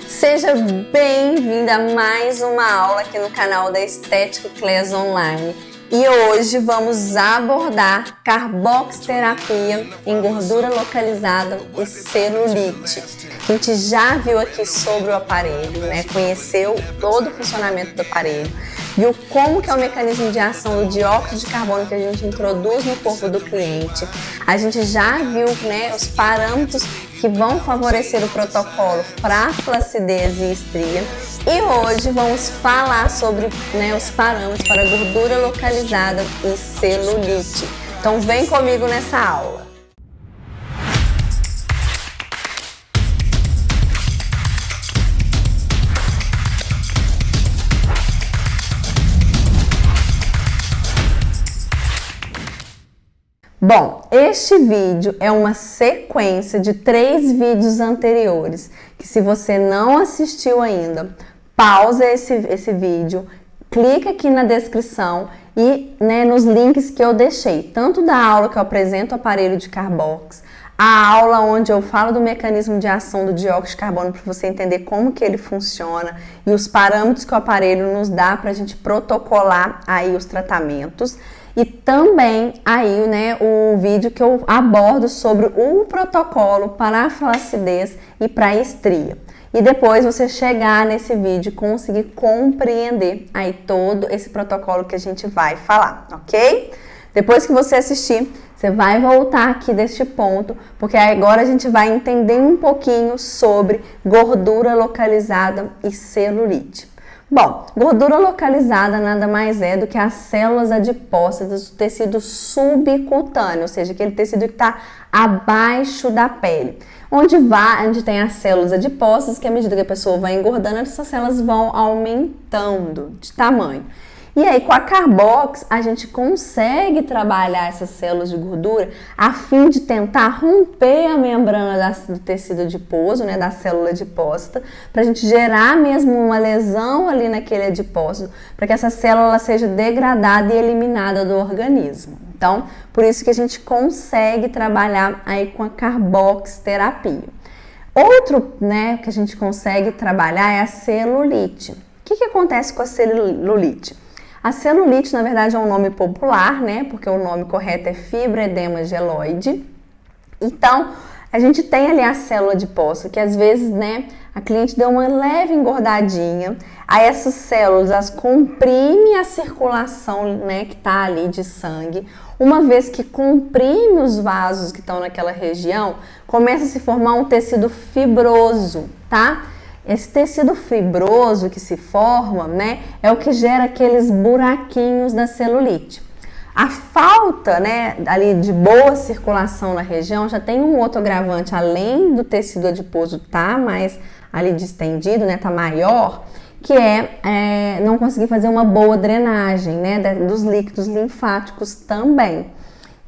Seja bem-vinda a mais uma aula aqui no canal da Estética Class Online. E hoje vamos abordar carboxterapia em gordura localizada e celulite. A gente já viu aqui sobre o aparelho, né? Conheceu todo o funcionamento do aparelho, viu como que é o mecanismo de ação do dióxido de carbono que a gente introduz no corpo do cliente. A gente já viu, né, os parâmetros que vão favorecer o protocolo para flacidez e estria. E hoje vamos falar sobre, né, os parâmetros para gordura localizada e celulite. Então vem comigo nessa aula. Bom, este vídeo é uma sequência de 3 vídeos anteriores, que se você não assistiu ainda, pausa esse vídeo, clica aqui na descrição e, né, nos links que eu deixei, tanto da aula que eu apresento o aparelho de Carbox, a aula onde eu falo do mecanismo de ação do dióxido de carbono para você entender como que ele funciona e os parâmetros que o aparelho nos dá para a gente protocolar aí os tratamentos. E também aí, né, o vídeo que eu abordo sobre o protocolo para a flacidez e para a estria. E depois você chegar nesse vídeo e conseguir compreender aí todo esse protocolo que a gente vai falar, ok? Depois que você assistir, você vai voltar aqui deste ponto, porque agora a gente vai entender um pouquinho sobre gordura localizada e celulite. Bom, gordura localizada nada mais é do que as células adipócitas do tecido subcutâneo, ou seja, aquele tecido que está abaixo da pele. Onde tem as células adipócitas, que à medida que a pessoa vai engordando, essas células vão aumentando de tamanho. E aí, com a Carbox, a gente consegue trabalhar essas células de gordura a fim de tentar romper a membrana do tecido adiposo, né, da célula adipócita, para a gente gerar mesmo uma lesão ali naquele adipócito, para que essa célula seja degradada e eliminada do organismo. Então, por isso que a gente consegue trabalhar aí com a Carbox terapia. Outro, né, que a gente consegue trabalhar é a celulite. O que acontece com a celulite? A celulite, na verdade, é um nome popular, né? Porque o nome correto é fibroedema geloide. Então, a gente tem ali a célula adiposa, que às vezes, né, a cliente deu uma leve engordadinha. Aí essas células, elas comprimem a circulação, né, que tá ali de sangue. Uma vez que comprime os vasos que estão naquela região, começa a se formar um tecido fibroso, tá? Esse tecido fibroso que se forma, né, é o que gera aqueles buraquinhos da celulite. A falta, né, ali de boa circulação na região já tem um outro agravante, além do tecido adiposo tá mais ali distendido, né, tá maior, que é não conseguir fazer uma boa drenagem, né, dos líquidos linfáticos também.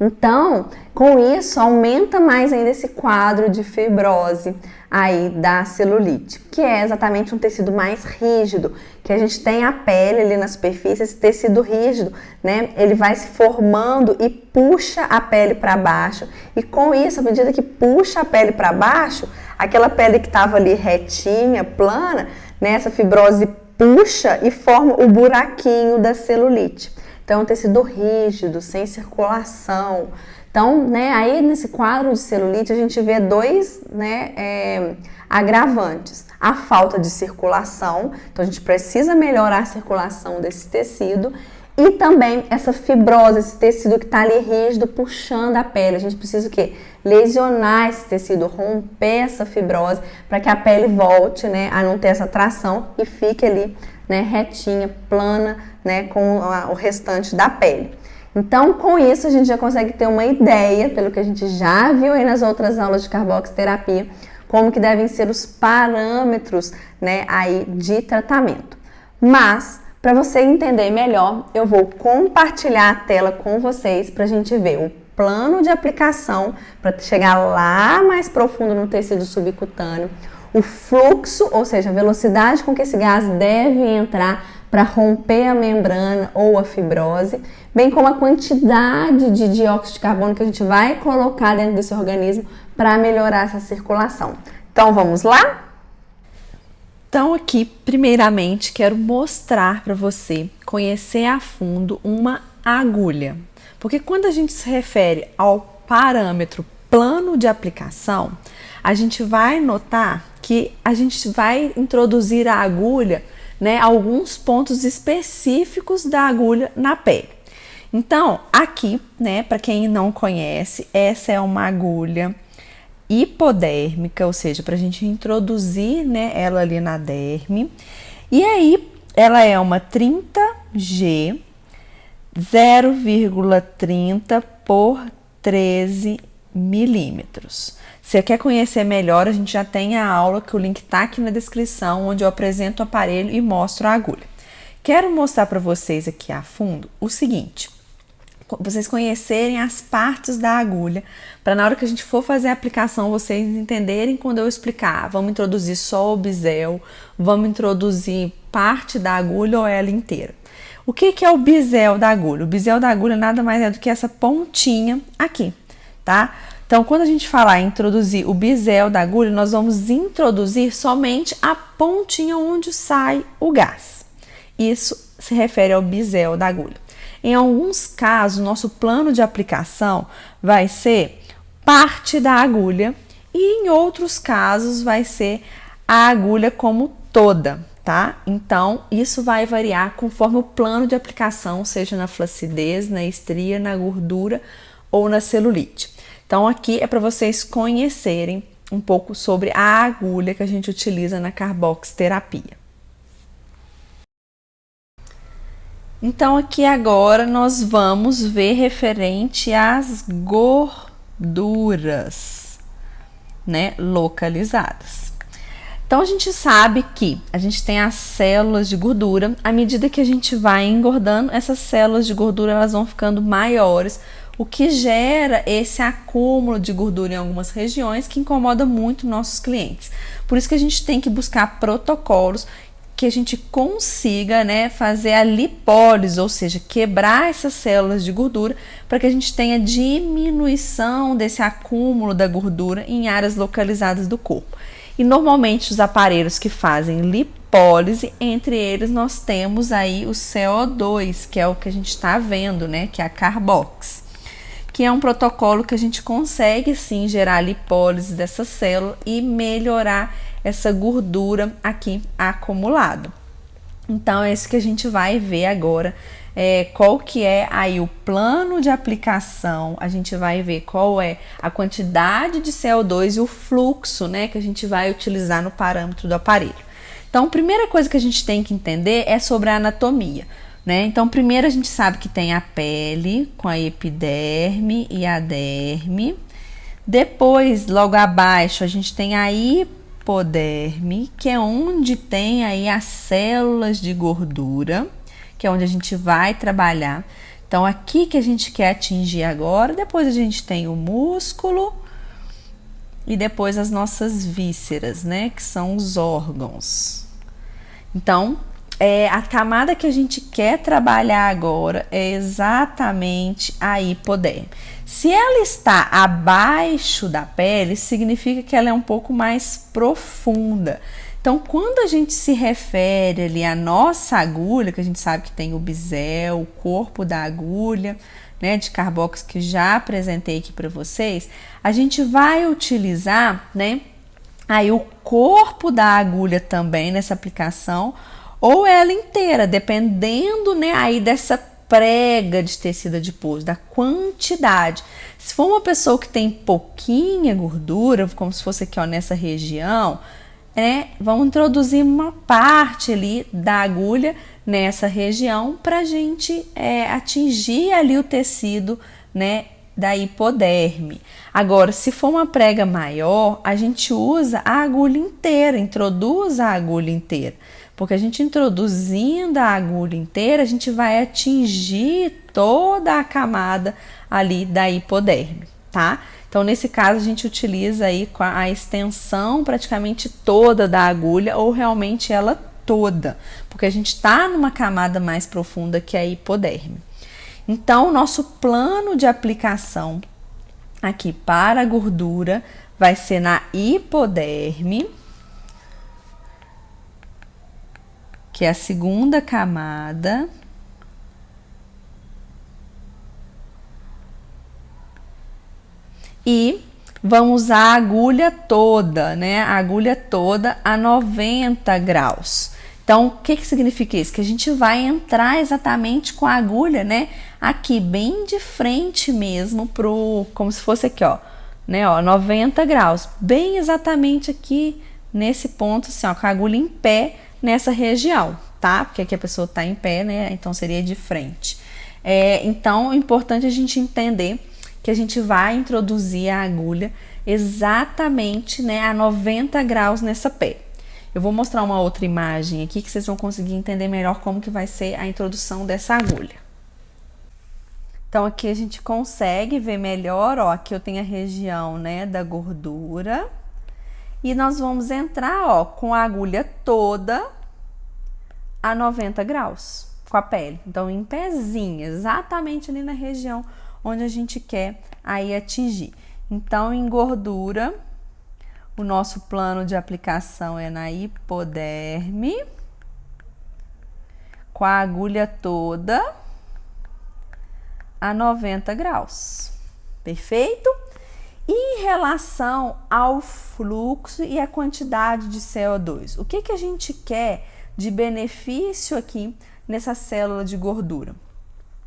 Então, com isso, aumenta mais ainda esse quadro de fibrose aí da celulite, que é exatamente um tecido mais rígido, que a gente tem a pele ali na superfície, esse tecido rígido, né, ele vai se formando e puxa a pele para baixo, e com isso, à medida que puxa a pele para baixo, aquela pele que estava ali retinha, plana, né, essa fibrose puxa e forma o buraquinho da celulite. Então, é um tecido rígido, sem circulação. Então, né, aí nesse quadro de celulite a gente vê 2, né, agravantes. A falta de circulação, então a gente precisa melhorar a circulação desse tecido. E também essa fibrose, esse tecido que está ali rígido, puxando a pele. A gente precisa o quê? Lesionar esse tecido, romper essa fibrose, para que a pele volte, né, a não ter essa tração e fique ali, né, retinha, plana, né, com o restante da pele. Então, com isso, a gente já consegue ter uma ideia, pelo que a gente já viu aí nas outras aulas de carboxterapia, como que devem ser os parâmetros, né, aí de tratamento. Mas, para você entender melhor, eu vou compartilhar a tela com vocês para a gente ver o plano de aplicação para chegar lá mais profundo no tecido subcutâneo, o fluxo, ou seja, a velocidade com que esse gás deve entrar para romper a membrana ou a fibrose, bem como a quantidade de dióxido de carbono que a gente vai colocar dentro desse organismo para melhorar essa circulação. Então, vamos lá? Então aqui, primeiramente, quero mostrar para você conhecer a fundo uma agulha. Porque quando a gente se refere ao parâmetro plano de aplicação, a gente vai notar que a gente vai introduzir a agulha, né, alguns pontos específicos da agulha na pele. Então, aqui, né, para quem não conhece, essa é uma agulha hipodérmica, ou seja, para a gente introduzir, né, ela ali na derme. E aí, ela é uma 30G 0,30 por 13 milímetros. Se você quer conhecer melhor, a gente já tem a aula que o link está aqui na descrição, onde eu apresento o aparelho e mostro a agulha. Quero mostrar para vocês aqui a fundo o seguinte: vocês conhecerem as partes da agulha, para na hora que a gente for fazer a aplicação, vocês entenderem quando eu explicar. Vamos introduzir só o bisel, vamos introduzir parte da agulha ou ela inteira. O que é o bisel da agulha? O bisel da agulha nada mais é do que essa pontinha aqui, tá? Então, quando a gente falar em introduzir o bisel da agulha, nós vamos introduzir somente a pontinha onde sai o gás. Isso se refere ao bisel da agulha. Em alguns casos, nosso plano de aplicação vai ser parte da agulha e em outros casos vai ser a agulha como toda, tá? Então, isso vai variar conforme o plano de aplicação, seja na flacidez, na estria, na gordura ou na celulite. Então, aqui é para vocês conhecerem um pouco sobre a agulha que a gente utiliza na carboxterapia. Então, aqui agora nós vamos ver referente às gorduras, né, localizadas. Então, a gente sabe que a gente tem as células de gordura. À medida que a gente vai engordando, essas células de gordura elas vão ficando maiores, o que gera esse acúmulo de gordura em algumas regiões que incomoda muito nossos clientes. Por isso que a gente tem que buscar protocolos que a gente consiga, né, fazer a lipólise, ou seja, quebrar essas células de gordura para que a gente tenha diminuição desse acúmulo da gordura em áreas localizadas do corpo. E normalmente os aparelhos que fazem lipólise, entre eles nós temos aí o CO2, que é o que a gente está vendo, né, que é a Carbox, que é um protocolo que a gente consegue sim gerar a lipólise dessa célula e melhorar essa gordura aqui acumulada. Então é isso que a gente vai ver agora, qual que é aí o plano de aplicação. A gente vai ver qual é a quantidade de CO2 e o fluxo, né, que a gente vai utilizar no parâmetro do aparelho. Então, a primeira coisa que a gente tem que entender é sobre a anatomia, né? Então, primeiro a gente sabe que tem a pele com a epiderme e a derme. Depois, logo abaixo, a gente tem a hipoderme, que é onde tem aí as células de gordura, que é onde a gente vai trabalhar. Então, aqui que a gente quer atingir agora. Depois a gente tem o músculo e depois as nossas vísceras, né, que são os órgãos. Então, a camada que a gente quer trabalhar agora é exatamente a hipoderme. Se ela está abaixo da pele, significa que ela é um pouco mais profunda. Então, quando a gente se refere ali à nossa agulha, que a gente sabe que tem o bisel, o corpo da agulha, né, de carbox que já apresentei aqui para vocês, a gente vai utilizar, né, aí o corpo da agulha também nessa aplicação, ou ela inteira, dependendo, né, aí dessa prega de tecido adiposo, da quantidade. Se for uma pessoa que tem pouquinha gordura, como se fosse aqui, ó, nessa região, vamos introduzir uma parte ali da agulha nessa região para a gente atingir ali o tecido, né, da hipoderme. Agora, se for uma prega maior, a gente usa a agulha inteira, introduz a agulha inteira. Porque a gente introduzindo a agulha inteira, a gente vai atingir toda a camada ali da hipoderme, tá? Então, nesse caso, a gente utiliza aí com a extensão praticamente toda da agulha ou realmente ela toda, porque a gente está numa camada mais profunda que a hipoderme. Então, o nosso plano de aplicação aqui para a gordura vai ser na hipoderme. aqui a segunda camada. E vamos usar a agulha toda, né? A agulha toda a 90 graus. Então, o que significa isso? Que a gente vai entrar exatamente com a agulha, né? Aqui, bem de frente mesmo, como se fosse aqui, ó, né? Ó, 90 graus. Bem exatamente aqui, nesse ponto, assim, ó, com a agulha em pé nessa região, tá? Porque aqui a pessoa tá em pé, né? Então, seria de frente. Então, é importante a gente entender que a gente vai introduzir a agulha exatamente, né, a 90 graus nessa pé. Eu vou mostrar uma outra imagem aqui que vocês vão conseguir entender melhor como que vai ser a introdução dessa agulha. Então, aqui a gente consegue ver melhor, ó, aqui eu tenho a região, né, da gordura. E nós vamos entrar, ó, com a agulha toda a 90 graus, com a pele. Então, em pezinho, exatamente ali na região onde a gente quer aí atingir. Então, em gordura, o nosso plano de aplicação é na hipoderme, com a agulha toda a 90 graus. Perfeito? E em relação ao fluxo e a quantidade de CO2, o que a gente quer de benefício aqui nessa célula de gordura?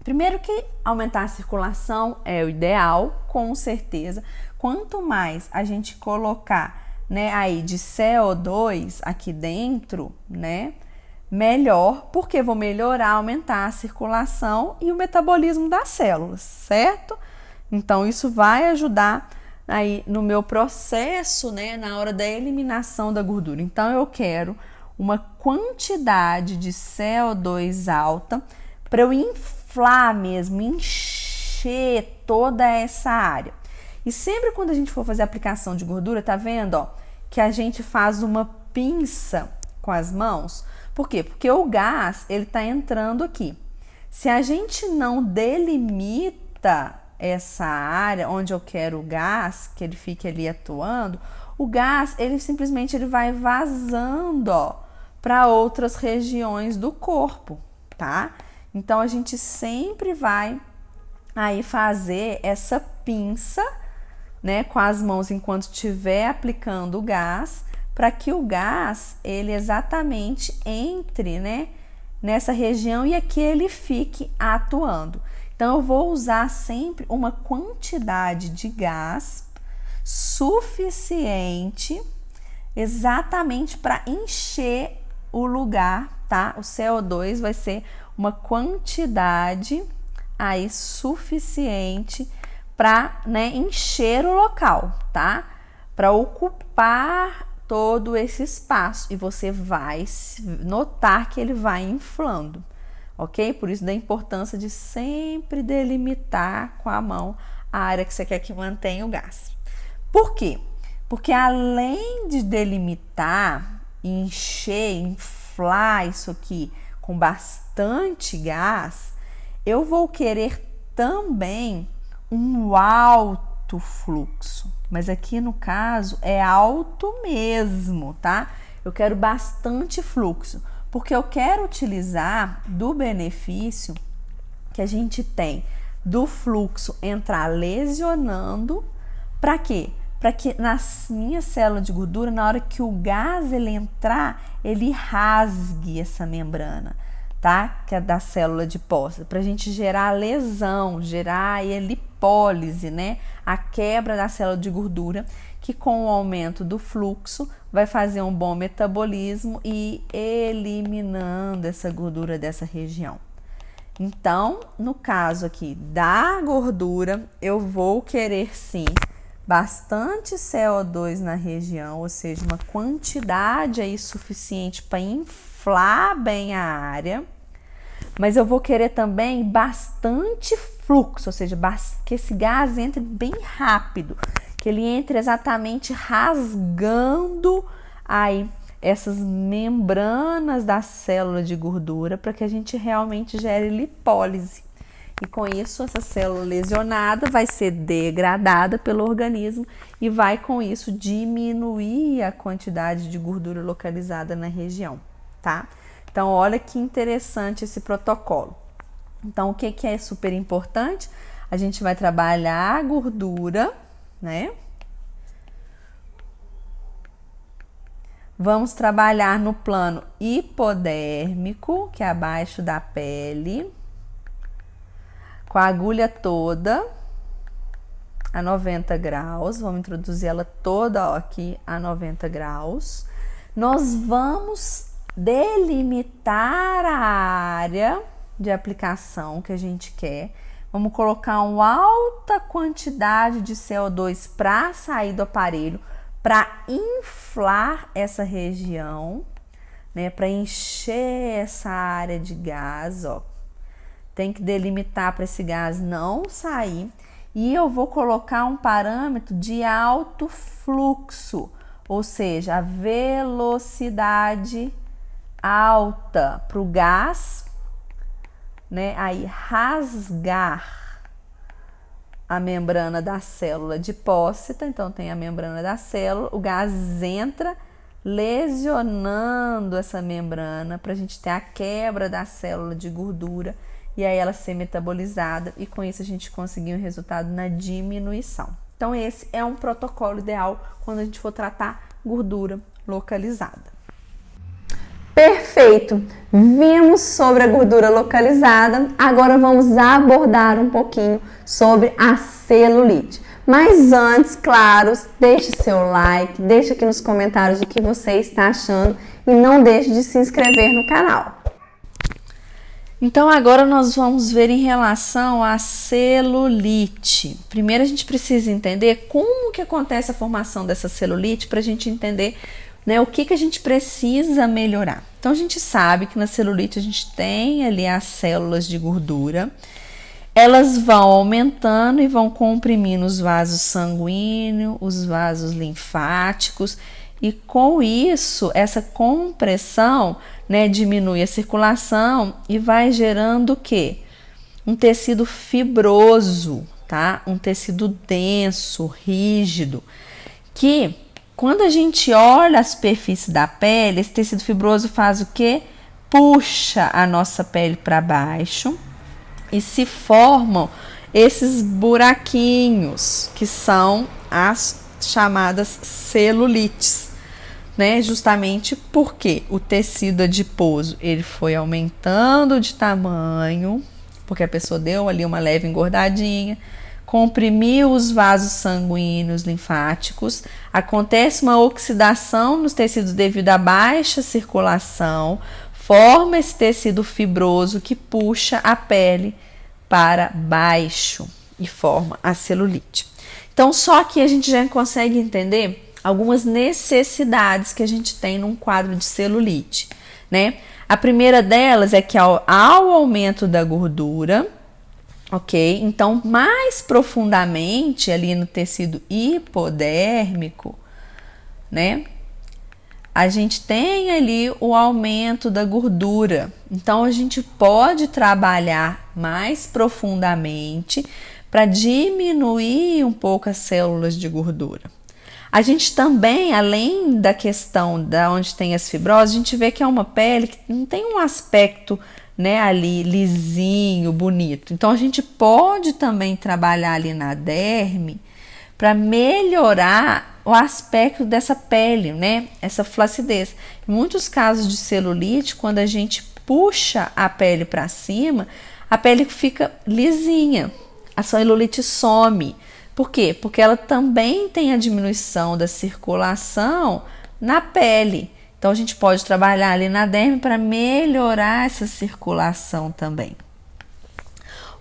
Primeiro que aumentar a circulação é o ideal, com certeza. Quanto mais a gente colocar, né, aí de CO2 aqui dentro, né, melhor, porque vou melhorar, aumentar a circulação e o metabolismo das células, certo? Então, isso vai ajudar aí no meu processo, né, na hora da eliminação da gordura. Então, eu quero uma quantidade de CO2 alta para eu inflar mesmo, encher toda essa área. E sempre quando a gente for fazer aplicação de gordura, tá vendo, ó, que a gente faz uma pinça com as mãos. Por quê? Porque o gás, ele tá entrando aqui. Se a gente não delimita essa área onde eu quero o gás, que ele fique ali atuando, o gás, ele simplesmente ele vai vazando, ó, para outras regiões do corpo, tá? Então, a gente sempre vai aí fazer essa pinça, né, com as mãos enquanto estiver aplicando o gás, para que o gás, ele exatamente entre, né, nessa região e aqui ele fique atuando. Então, eu vou usar sempre uma quantidade de gás suficiente exatamente para encher o lugar, tá? O CO2 vai ser uma quantidade aí suficiente para, né, encher o local, tá? Para ocupar todo esse espaço e você vai notar que ele vai inflando, ok? Por isso da importância de sempre delimitar com a mão a área que você quer que mantenha o gás. Por quê? Porque além de delimitar, encher, inflar isso aqui com bastante gás, eu vou querer também um alto fluxo. Mas aqui no caso é alto mesmo, tá? Eu quero bastante fluxo, porque eu quero utilizar do benefício que a gente tem do fluxo entrar lesionando. Para quê? Para que na minha célula de gordura, na hora que o gás ele entrar, ele rasgue essa membrana, tá? Que é da célula adiposa, para a gente gerar lesão, gerar a lipólise, né? A quebra da célula de gordura, que com o aumento do fluxo vai fazer um bom metabolismo e eliminando essa gordura dessa região. Então, no caso aqui da gordura, eu vou querer sim bastante CO2 na região, ou seja, uma quantidade aí suficiente para inflar bem a área, mas eu vou querer também bastante fluxo, ou seja, que esse gás entre bem rápido, que ele entre exatamente rasgando aí essas membranas da célula de gordura para que a gente realmente gere lipólise. E com isso, essa célula lesionada vai ser degradada pelo organismo e vai, com isso, diminuir a quantidade de gordura localizada na região, tá? Então, olha que interessante esse protocolo. Então, o que é super importante? A gente vai trabalhar a gordura, né? Vamos trabalhar no plano hipodérmico, que é abaixo da pele, com a agulha toda a 90 graus. Vamos introduzir ela toda, ó, aqui a 90 graus. Nós vamos delimitar a área de aplicação que a gente quer. Vamos colocar uma alta quantidade de CO2 para sair do aparelho, para inflar essa região, né, para encher essa área de gás, ó. Tem que delimitar para esse gás não sair. E eu vou colocar um parâmetro de alto fluxo, ou seja, a velocidade alta para o gás, né, aí rasgar a membrana da célula adipócita. Então tem a membrana da célula, o gás entra lesionando essa membrana para a gente ter a quebra da célula de gordura e aí ela ser metabolizada, e com isso a gente conseguir um resultado na diminuição. Então esse é um protocolo ideal quando a gente for tratar gordura localizada. Perfeito! Vimos sobre a gordura localizada, agora vamos abordar um pouquinho sobre a celulite. Mas antes, claro, deixe seu like, deixe aqui nos comentários o que você está achando e não deixe de se inscrever no canal. Então agora nós vamos ver em relação à celulite. Primeiro a gente precisa entender como que acontece a formação dessa celulite para a gente entender, né, o que a gente precisa melhorar. Então a gente sabe que na celulite a gente tem ali as células de gordura, elas vão aumentando e vão comprimindo os vasos sanguíneos, os vasos linfáticos, e com isso, essa compressão, né, diminui a circulação e vai gerando o quê? Um tecido fibroso, tá? Um tecido denso, rígido, que quando a gente olha a superfície da pele, esse tecido fibroso faz o quê? Puxa a nossa pele para baixo e se formam esses buraquinhos, que são as chamadas celulites, né? Justamente porque o tecido adiposo ele foi aumentando de tamanho, porque a pessoa deu ali uma leve engordadinha, comprimiu os vasos sanguíneos linfáticos, acontece uma oxidação nos tecidos devido à baixa circulação, forma esse tecido fibroso que puxa a pele para baixo e forma a celulite. Então, só que a gente já consegue entender algumas necessidades que a gente tem num quadro de celulite, né? A primeira delas é que ao aumento da gordura, ok? Então, mais profundamente ali no tecido hipodérmico, né? A gente tem ali o aumento da gordura. Então, a gente pode trabalhar mais profundamente para diminuir um pouco as células de gordura. A gente também, além da questão da onde tem as fibroses, a gente vê que é uma pele que não tem um aspecto, né, ali lisinho, bonito. Então a gente pode também trabalhar ali na derme para melhorar o aspecto dessa pele, né, essa flacidez. Em muitos casos de celulite, quando a gente puxa a pele para cima, a pele fica lisinha, a celulite some. Por quê? Porque ela também tem a diminuição da circulação na pele. Então a gente pode trabalhar ali na derme para melhorar essa circulação também.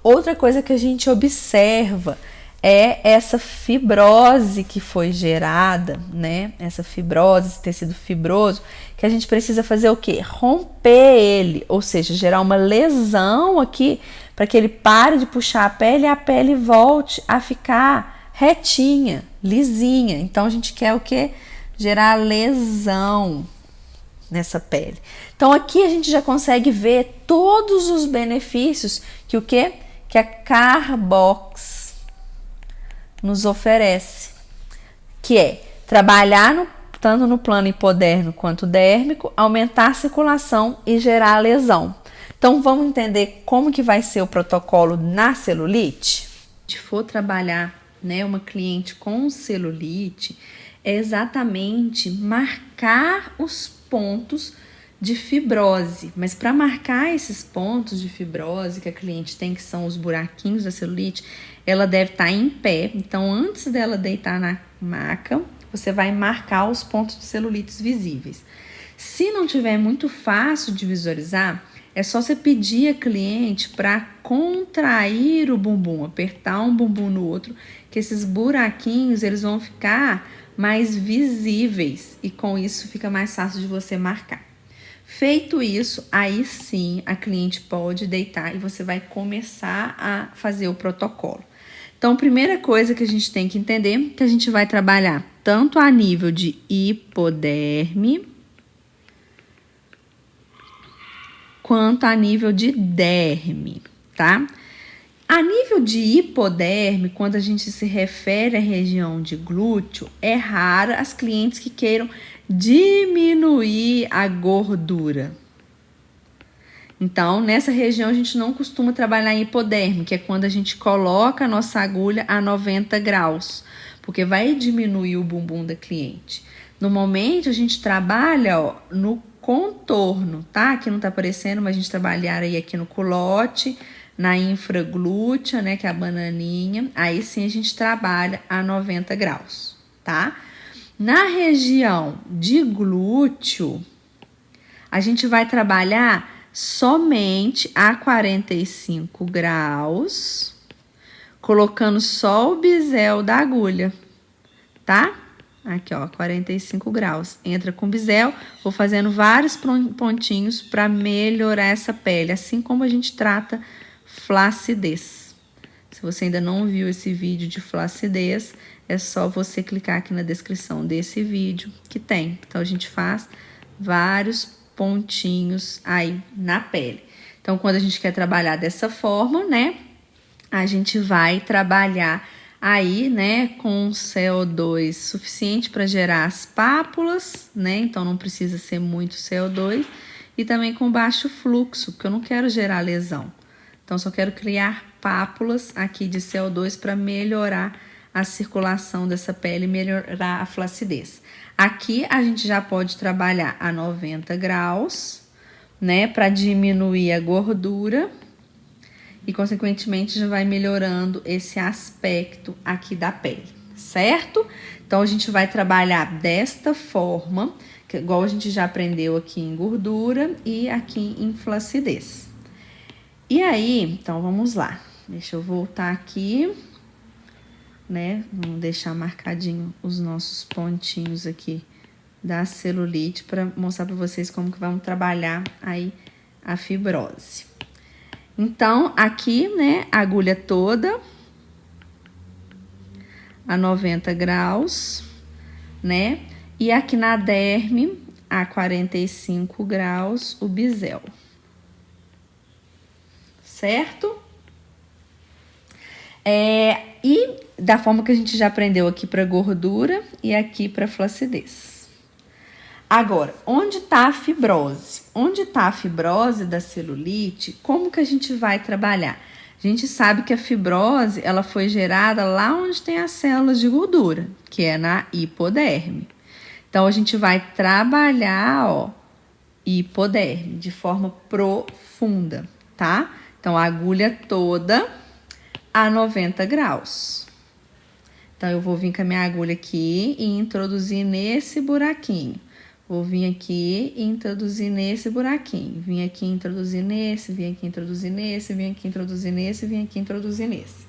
Outra coisa que a gente observa é essa fibrose que foi gerada, né? Essa fibrose, esse tecido fibroso, que a gente precisa fazer o quê? Romper ele, ou seja, gerar uma lesão aqui para que ele pare de puxar a pele e a pele volte a ficar retinha, lisinha. Então a gente quer o quê? Gerar lesão nessa pele. Então aqui a gente já consegue ver todos os benefícios que o quê? Que a Carbox nos oferece, que é trabalhar no tanto no plano hipodérmico quanto dérmico, aumentar a circulação e gerar a lesão. Então, vamos entender como que vai ser o protocolo na celulite? Se for trabalhar, né, uma cliente com celulite, é exatamente marcar os pontos de fibrose. Mas para marcar esses pontos de fibrose que a cliente tem, que são os buraquinhos da celulite, ela deve estar em pé. Então, antes dela deitar na maca, você vai marcar os pontos de celulites visíveis. Se não tiver muito fácil de visualizar, é só você pedir a cliente para contrair o bumbum, apertar um bumbum no outro, que esses buraquinhos eles vão ficar mais visíveis e com isso fica mais fácil de você marcar. Feito isso, aí sim a cliente pode deitar e você vai começar a fazer o protocolo. Então, primeira coisa que a gente tem que entender é que a gente vai trabalhar tanto a nível de hipoderme quanto a nível de derme, tá? A nível de hipoderme, quando a gente se refere à região de glúteo, é rara as clientes que queiram diminuir a gordura. Então, nessa região a gente não costuma trabalhar em hipoderme, que é quando a gente coloca a nossa agulha a 90 graus, porque vai diminuir o bumbum da cliente. Normalmente a gente trabalha, ó, no contorno, tá? Aqui não tá aparecendo, mas a gente trabalharia aqui no culote, na infraglútea, né, que é a bananinha. Aí sim a gente trabalha a 90 graus, tá? Na região de glúteo, a gente vai trabalhar somente a 45 graus, colocando só o bisel da agulha, tá? Aqui, ó, 45 graus. Entra com bisel, vou fazendo vários pontinhos para melhorar essa pele, assim como a gente trata flacidez. Se você ainda não viu esse vídeo de flacidez, é só você clicar aqui na descrição desse vídeo que tem. Então, a gente faz vários pontinhos aí na pele. Então, quando a gente quer trabalhar dessa forma, né, a gente vai trabalhar aí, né, com CO2 suficiente para gerar as pápulas, né, então não precisa ser muito CO2, e também com baixo fluxo, porque eu não quero gerar lesão. Então, só quero criar pápulas aqui de CO2 para melhorar a circulação dessa pele e melhorar a flacidez. Aqui a gente já pode trabalhar a 90 graus, né, para diminuir a gordura e, consequentemente, já vai melhorando esse aspecto aqui da pele, certo? Então, a gente vai trabalhar desta forma, que, igual a gente já aprendeu aqui em gordura e aqui em flacidez. E aí, então, vamos lá. Deixa eu voltar aqui, né? Vamos deixar marcadinho os nossos pontinhos aqui da celulite para mostrar para vocês como que vamos trabalhar aí a fibrose. Então, aqui, né, a agulha toda a 90 graus, né? E aqui na derme, a 45 graus, o bisel. Certo? E da forma que a gente já aprendeu aqui para gordura e aqui para flacidez. Agora, onde está a fibrose? Onde está a fibrose da celulite? Como que a gente vai trabalhar? A gente sabe que a fibrose, ela foi gerada lá onde tem as células de gordura, que é na hipoderme. Então, a gente vai trabalhar, ó, hipoderme, de forma profunda, tá? Então, a agulha toda a 90 graus. Então, eu vou vir com a minha agulha aqui e introduzir nesse buraquinho. Vou vir aqui e introduzir nesse buraquinho. Vim aqui introduzir nesse, vim aqui introduzir nesse, vim aqui introduzir nesse, vim aqui introduzir nesse.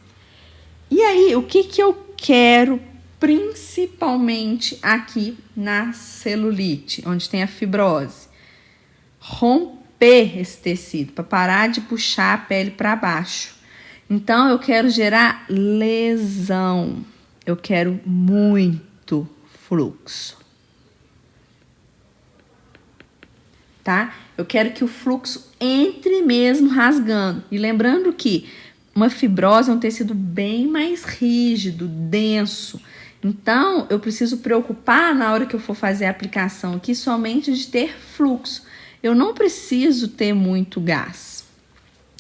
E aí, o que que eu quero principalmente aqui na celulite, onde tem a fibrose? Romper esse tecido, para parar de puxar a pele para baixo. Então, eu quero gerar lesão. Eu quero muito fluxo. Tá? Eu quero que o fluxo entre mesmo rasgando. E lembrando que uma fibrose é um tecido bem mais rígido, denso. Então, eu preciso preocupar na hora que eu for fazer a aplicação aqui somente de ter fluxo. Eu não preciso ter muito gás,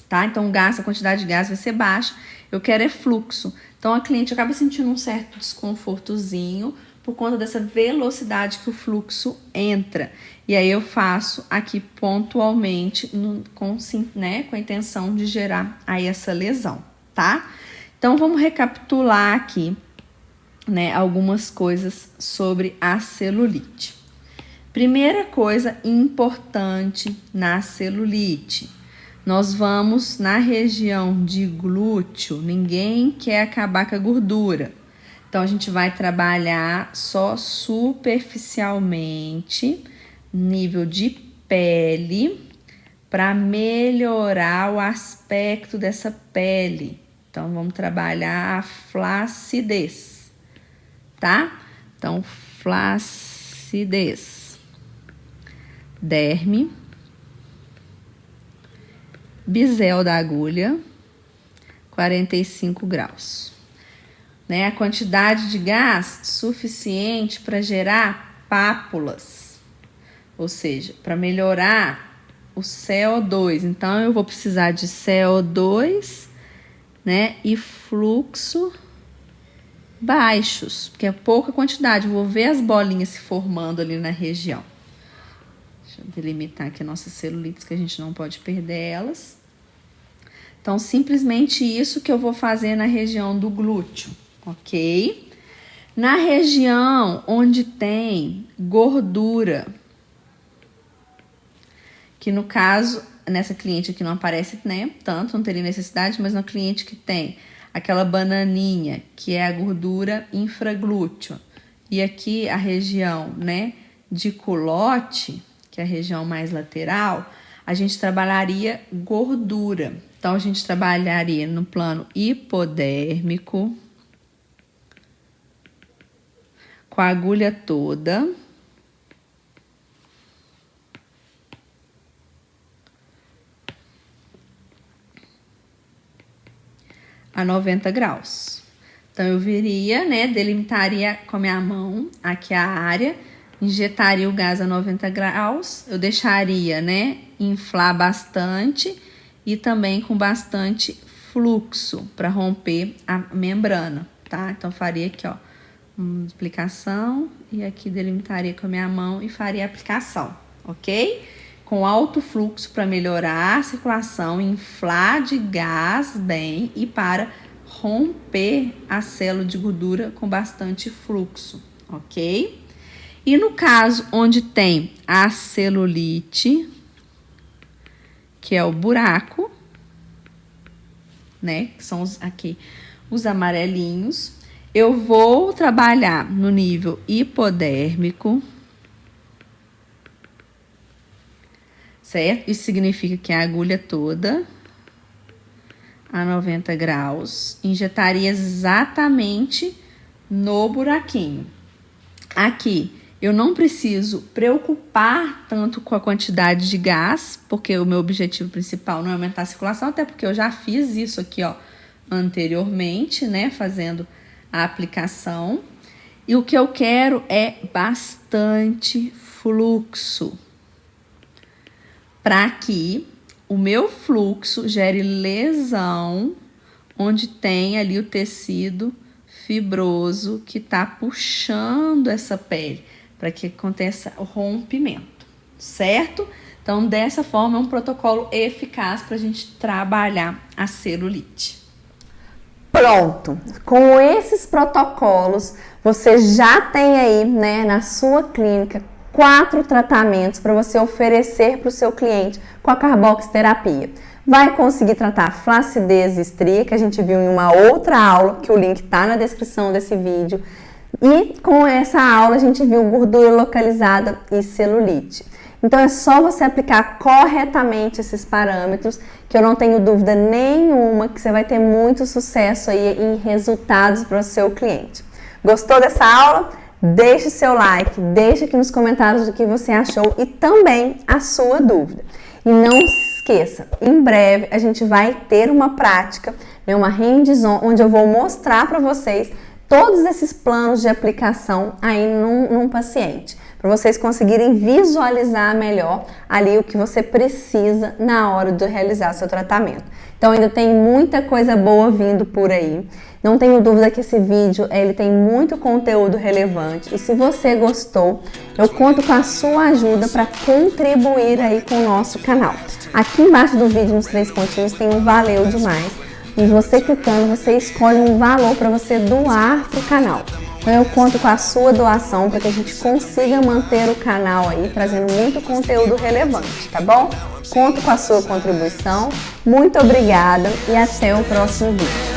tá? Então, a quantidade de gás vai ser baixa. Eu quero é fluxo. Então, a cliente acaba sentindo um certo desconfortozinho por conta dessa velocidade que o fluxo entra. E aí eu faço aqui pontualmente com a intenção de gerar aí essa lesão, tá? Então, vamos recapitular aqui, né, algumas coisas sobre a celulite. Primeira coisa importante na celulite, nós vamos na região de glúteo, ninguém quer acabar com a gordura. Então, a gente vai trabalhar só superficialmente, nível de pele, para melhorar o aspecto dessa pele. Então, vamos trabalhar a flacidez, tá? Então, flacidez, derme, bisel da agulha, 45 graus. Né? A quantidade de gás suficiente para gerar pápulas, ou seja, para melhorar o CO2. Então, eu vou precisar de CO2, né, e fluxo baixos, porque é pouca quantidade. Eu vou ver as bolinhas se formando ali na região. Deixa eu delimitar aqui nossas celulites, que a gente não pode perder elas. Então, simplesmente isso que eu vou fazer na região do glúteo, ok? Na região onde tem gordura, que no caso, nessa cliente aqui não aparece, né, tanto, não teria necessidade, mas na cliente que tem aquela bananinha, que é a gordura infraglúteo, e aqui a região, né, de culote, que é a região mais lateral, a gente trabalharia gordura. Então, a gente trabalharia no plano hipodérmico, com a agulha toda. A 90 graus. Então, eu viria, né, delimitaria com a minha mão aqui a área, injetaria o gás a 90 graus, eu deixaria, né, inflar bastante e também com bastante fluxo para romper a membrana, tá? Então, faria aqui, ó, uma aplicação e aqui delimitaria com a minha mão e faria a aplicação, ok? Com alto fluxo para melhorar a circulação, inflar de gás bem e para romper a célula de gordura com bastante fluxo, ok? E no caso onde tem a celulite, que é o buraco, né? Que são os amarelinhos, eu vou trabalhar no nível hipodérmico, certo? Isso significa que a agulha toda a 90 graus, injetaria exatamente no buraquinho. Aqui, eu não preciso preocupar tanto com a quantidade de gás, porque o meu objetivo principal não é aumentar a circulação, até porque eu já fiz isso aqui, ó, anteriormente, né, fazendo a aplicação. E o que eu quero é bastante fluxo, para que o meu fluxo gere lesão onde tem ali o tecido fibroso que está puxando essa pele, para que aconteça o rompimento, certo? Então, dessa forma, é um protocolo eficaz para a gente trabalhar a celulite. Pronto! Com esses protocolos, você já tem aí, né, na sua clínica, 4 tratamentos para você oferecer para o seu cliente com a carboxiterapia. Vai conseguir tratar flacidez e estria, que a gente viu em uma outra aula, que o link está na descrição desse vídeo. E com essa aula a gente viu gordura localizada e celulite. Então é só você aplicar corretamente esses parâmetros, que eu não tenho dúvida nenhuma que você vai ter muito sucesso aí em resultados para o seu cliente. Gostou dessa aula? Deixe seu like, deixe aqui nos comentários o que você achou e também a sua dúvida. E não se esqueça, em breve a gente vai ter uma prática, né, uma hands-on, onde eu vou mostrar para vocês todos esses planos de aplicação aí num paciente, para vocês conseguirem visualizar melhor ali o que você precisa na hora de realizar seu tratamento. Então ainda tem muita coisa boa vindo por aí. Não tenho dúvida que esse vídeo ele tem muito conteúdo relevante e se você gostou, eu conto com a sua ajuda para contribuir aí com o nosso canal. Aqui embaixo do vídeo, nos 3 pontinhos, tem um valeu demais. E você clicando, você escolhe um valor para você doar para o canal. Então eu conto com a sua doação para que a gente consiga manter o canal aí, trazendo muito conteúdo relevante, tá bom? Conto com a sua contribuição. Muito obrigada e até o próximo vídeo.